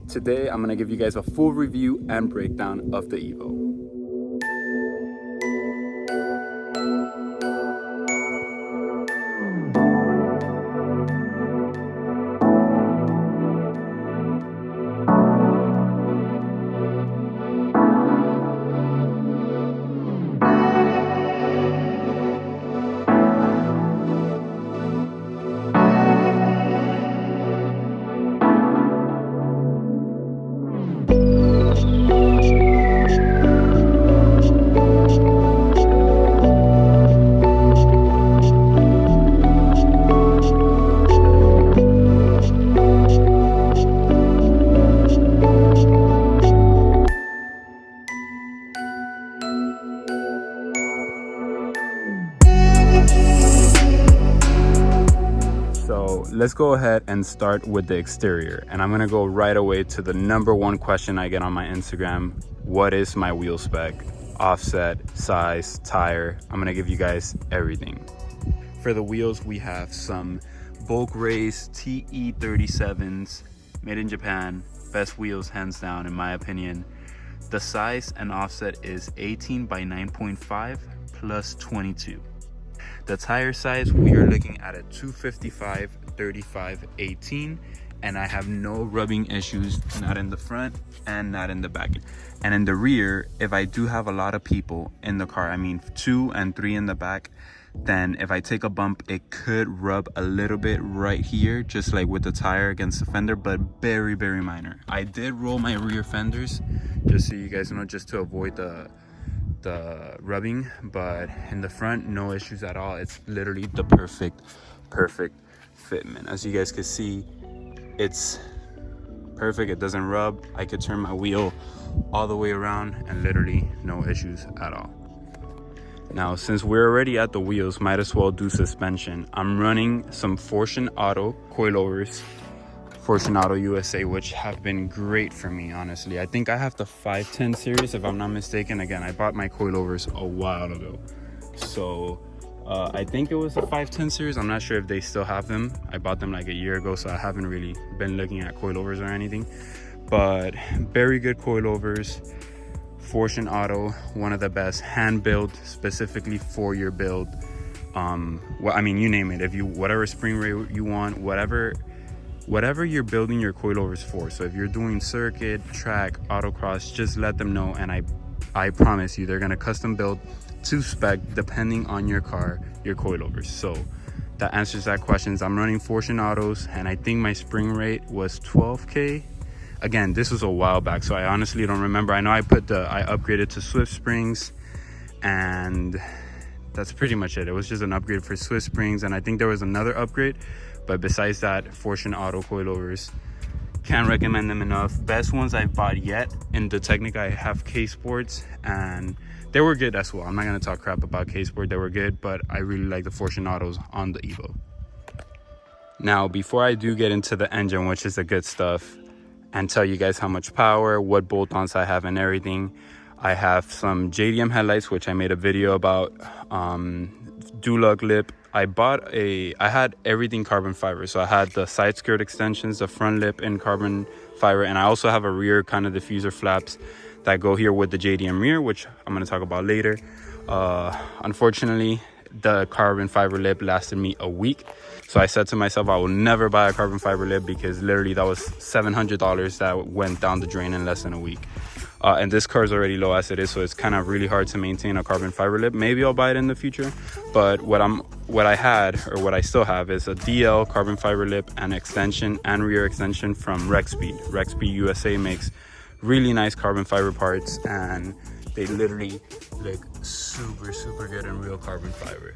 Today, I'm gonna give you guys a full review and breakdown of the Evo. So let's go ahead and start with the exterior, and I'm gonna go right away to the number one question I get on my Instagram. What is my wheel spec? Offset, size, tire. I'm gonna give you guys everything. For the wheels, we have some bulk race TE37s made in Japan. Best wheels hands down in my opinion. The size and offset is 18 by 9.5 plus 22. The tire size, we are looking at a 255 35 18, and I have no rubbing issues, not in the front and not in the back. And in the rear, if I do have a lot of people in the car, I mean 2 and 3 in the back, then if I take a bump, it could rub a little bit right here, just like with the tire against the fender, but very, very minor. I did roll my rear fenders, just so you guys know, just to avoid the rubbing, but in the front, no issues at all. It's literally the perfect fitment. As you guys can see, it's perfect. It doesn't rub. I could turn my wheel all the way around and literally no issues at all. Now, since we're already at the wheels, might as well do suspension. I'm running some Fortune Auto coilovers, Fortune Auto USA, which have been great for me, honestly. I think I have the 510 series, if I'm not mistaken. Again, I bought my coilovers a while ago. So I think it was the 510 series. I'm not sure if they still have them. I bought them like a year ago, so I haven't really been looking at coilovers or anything. But very good coilovers. Fortune Auto, one of the best, hand built specifically for your build. Well, I mean, you name it. If you, whatever spring rate you want, whatever you're building your coilovers for. So if you're doing circuit, track, autocross, just let them know, and I promise you they're gonna custom build to spec depending on your car, your coilovers. So that answers that question. I'm running Fortune Autos, and I think my spring rate was 12K. Again, this was a while back, so I honestly don't remember. I know I upgraded to Swift springs, and that's pretty much it. It was just an upgrade for Swift springs, and I think there was another upgrade. But besides that, Fortune Auto coilovers, can't recommend them enough. Best ones I've bought yet. In the Technica, I have K-Sports, and they were good as well. I'm not gonna talk crap about K-Sport, they were good, but I really like the Fortune Autos on the Evo. Now, before I do get into the engine, which is the good stuff, and tell you guys how much power, what bolt-ons I have and everything, I have some JDM headlights, which I made a video about. Dual lip. I had everything carbon fiber. So I had the side skirt extensions, the front lip in carbon fiber, and I also have a rear kind of diffuser flaps that go here with the JDM rear, which I'm going to talk about later. Unfortunately, the carbon fiber lip lasted me a week. So I said to myself, I will never buy a carbon fiber lip, because literally that was $700 that went down the drain in less than a week. And this car is already low as it is, so it's kind of really hard to maintain a carbon fiber lip. Maybe I'll buy it in the future, but what I still have is a DL carbon fiber lip and extension and rear extension from Rexpeed. Rexpeed USA makes really nice carbon fiber parts, and they literally look super good in real carbon fiber.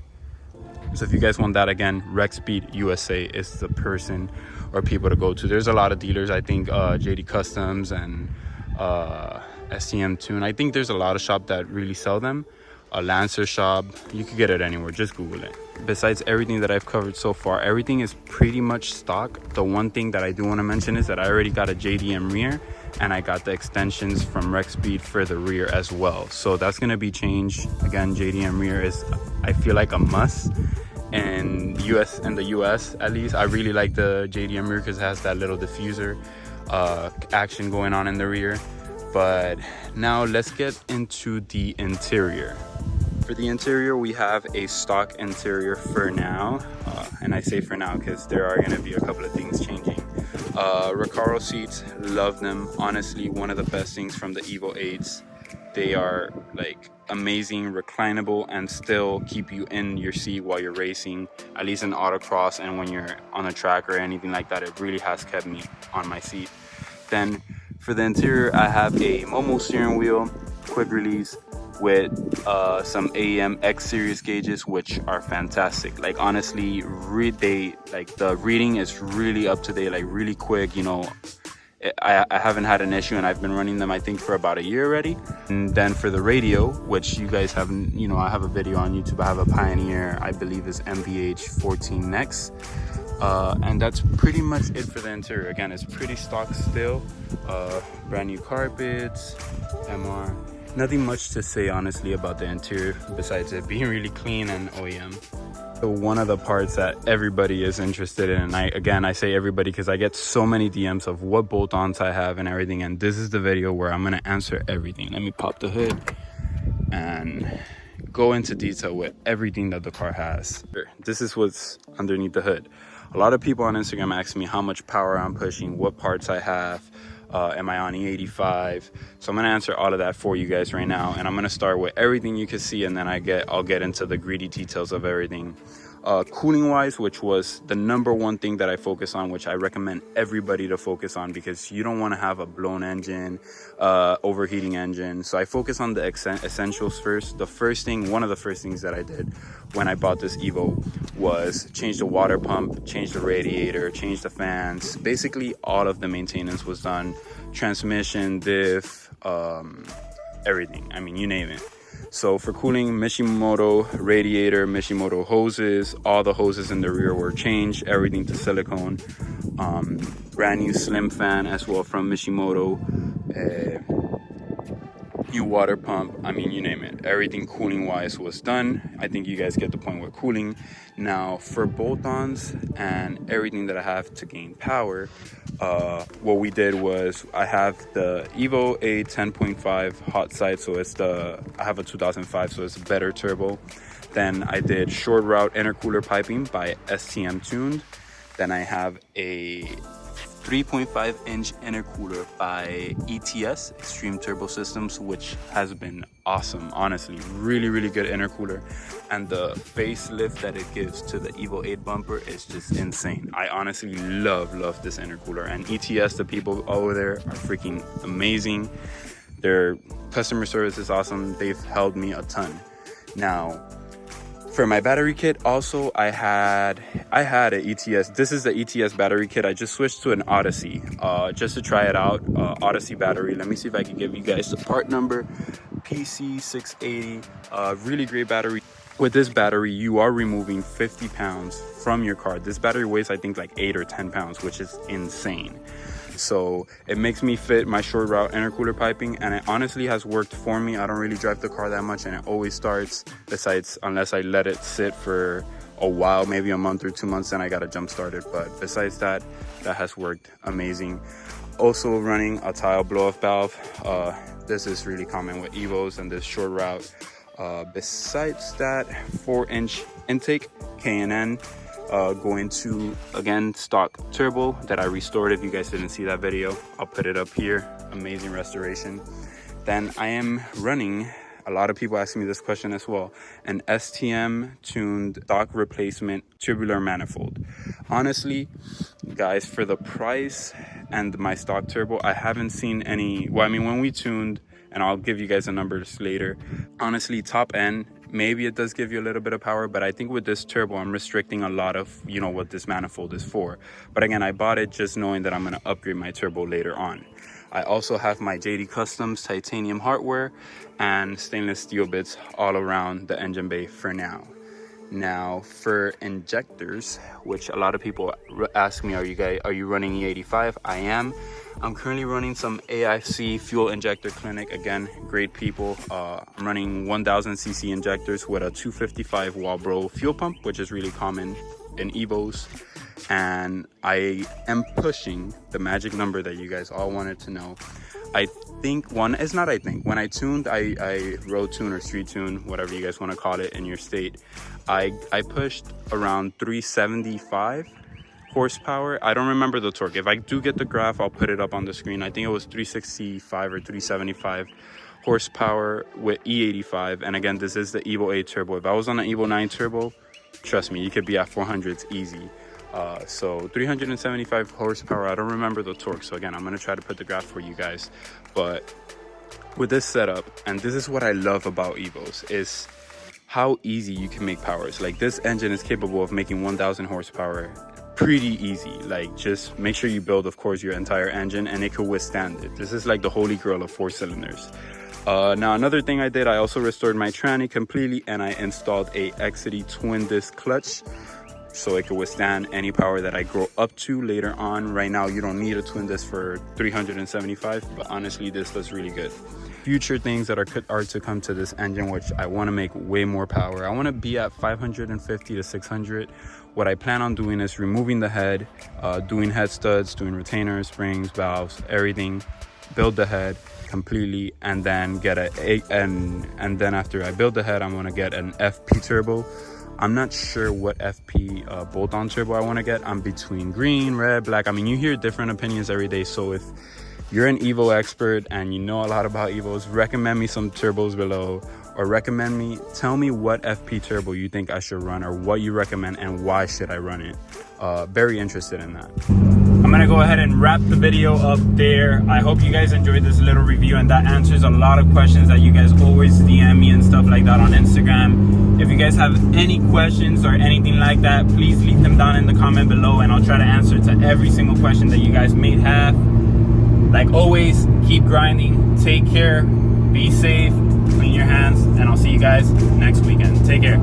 So if you guys want that, again, Rexpeed USA is the person or people to go to. There's a lot of dealers. I think JD Customs and STM Tune. I think there's a lot of shops that really sell them. A Lancer shop, you could get it anywhere. Just Google it. Besides everything that I've covered so far, everything is pretty much stock. The one thing that I do want to mention is that I already got a JDM rear, and I got the extensions from Rexpeed for the rear as well. So that's going to be changed. Again, JDM rear is, I feel like, a must. And in the US at least, I really like the JDM rear because it has that little diffuser. action going on in the rear. But now let's get into the interior. For the interior, we have a stock interior for now, and I say for now because there are going to be a couple of things changing. Recaro seats, love them. Honestly, one of the best things from the Evo 8s. They are like amazing, reclinable, and still keep you in your seat while you're racing, at least in autocross and when you're on a track or anything like that. It really has kept me on my seat. Then for the interior, I have a Momo steering wheel, quick release, with some AEM X series gauges, which are fantastic. Like honestly, the reading is really up to date, like really quick. You know, I haven't had an issue, and I've been running them I think for about a year already. And then for the radio, which you guys have, you know, I have a video on YouTube. I have a Pioneer, I believe is MVH 14 Next. And that's pretty much it for the interior. Again, it's pretty stock still. Brand new carpets, MR. Nothing much to say honestly about the interior besides it being really clean and OEM. So one of the parts that everybody is interested in, and I say everybody because I get so many DMs of what bolt-ons I have and everything, and this is the video where I'm gonna answer everything. Let me pop the hood and go into detail with everything that the car has. This is what's underneath the hood. A lot of people on Instagram ask me how much power I'm pushing, what parts I have, am I on E85? So I'm gonna answer all of that for you guys right now, and I'm gonna start with everything you can see, and then I'll get into the greedy details of everything. Cooling wise, which was the number one thing that I focus on, which I recommend everybody to focus on because you don't want to have a blown engine, overheating engine. So I focus on the essentials first. One of the first things that I did when I bought this Evo was change the water pump, change the radiator, change the fans. Basically all of the maintenance was done. Transmission, diff, everything. I mean, you name it. So for cooling, Mitsubishi radiator, Mitsubishi hoses, all the hoses in the rear were changed, everything to silicone. Brand new slim fan as well from Mitsubishi. New water pump, I mean, you name it. Everything cooling wise was done. I think you guys get the point with cooling. Now for bolt-ons and everything that I have to gain power, what we did was I have the Evo A 10.5 hot side, so I have a 2005, so it's a better turbo. Then I did short route intercooler piping by STM tuned. Then I have a 3.5 inch intercooler by ETS, Extreme Turbo Systems, which has been awesome. Honestly, really good intercooler. And the facelift that it gives to the Evo 8 bumper is just insane. I honestly love this intercooler. And ETS, the people over there are freaking amazing. Their customer service is awesome. They've helped me a ton. Now, for my battery kit, also I had an ETS. This is the ETS battery kit. I just switched to an Odyssey just to try it out. Odyssey battery. Let me see if I can give you guys the part number. PC680. Really great battery. With this battery, you are removing 50 pounds from your car. This battery weighs, I think, like 8 or 10 pounds, which is insane. So it makes me fit my short route intercooler piping, and it honestly has worked for me. I don't really drive the car that much, and it always starts, besides unless I let it sit for a while, maybe a month or 2 months, then I gotta jump start it. But besides that, that has worked amazing. Also running a tile blow-off valve. This is really common with Evos and this short route. Besides that, 4-inch intake K&N. Going to, again, stock turbo that I restored. If you guys didn't see that video, I'll put it up here. Amazing restoration. Then I am running, a lot of people ask me this question as well, an STM tuned stock replacement tubular manifold. Honestly, guys, for the price and my stock turbo, I haven't seen any, well, I mean, when we tuned, and I'll give you guys the numbers later, honestly, top end, maybe it does give you a little bit of power, but I think with this turbo, I'm restricting a lot of, you know, what this manifold is for. But again, I bought it just knowing that I'm gonna upgrade my turbo later on. I also have my JD Customs titanium hardware and stainless steel bits all around the engine bay for now. Now for injectors, which a lot of people ask me, are you running E85? I am. I'm currently running some AIC fuel injector clinic. Again, great people. I'm running 1000 cc injectors with a 255 Walbro fuel pump, which is really common in Evos. and I am pushing the magic number that you guys all wanted to know. I think when I tuned, I road tune or street tune, whatever you guys want to call it in your state, I pushed around 375 horsepower. I don't remember the torque. If I do get the graph, I'll put it up on the screen. I think it was 365 or 375 horsepower with E85. And again, this is the Evo 8 turbo. If I was on an Evo 9 turbo, trust me, you could be at 400s easy. So 375 horsepower. I don't remember the torque, so again, I'm going to try to put the graph for you guys. But with this setup, and this is what I love about Evos, is how easy you can make powers. Like, this engine is capable of making 1000 horsepower pretty easy. Like, just make sure you build, of course, your entire engine and it could withstand it. This is like the holy grail of 4 cylinders. Now, another thing I did, I also restored my tranny completely, and I installed a Exity twin disc clutch so it could withstand any power that I grow up to later on. Right now, you don't need a twin disc for 375, but honestly, this does really good. Future things that are to come to this engine, which I want to make way more power. I want to be at 550 to 600. What I plan on doing is removing the head, doing head studs, doing retainers, springs, valves, everything, build the head completely, and then get and then after I build the head, I'm going to get an FP turbo. I'm not sure what FP bolt-on turbo I want to get. I'm between green, red, black. I mean, you hear different opinions every day. So if you're an Evo expert and you know a lot about Evos, recommend me some turbos below, or tell me what FP turbo you think I should run, or what you recommend and why should I run it. Very interested in that. I'm gonna go ahead and wrap the video up there. I hope you guys enjoyed this little review, and that answers a lot of questions that you guys always DM me and stuff like that on Instagram. If you guys have any questions or anything like that, please leave them down in the comment below, and I'll try to answer to every single question that you guys may have. Like always, keep grinding, take care, be safe, clean your hands, and I'll see you guys next weekend. Take care.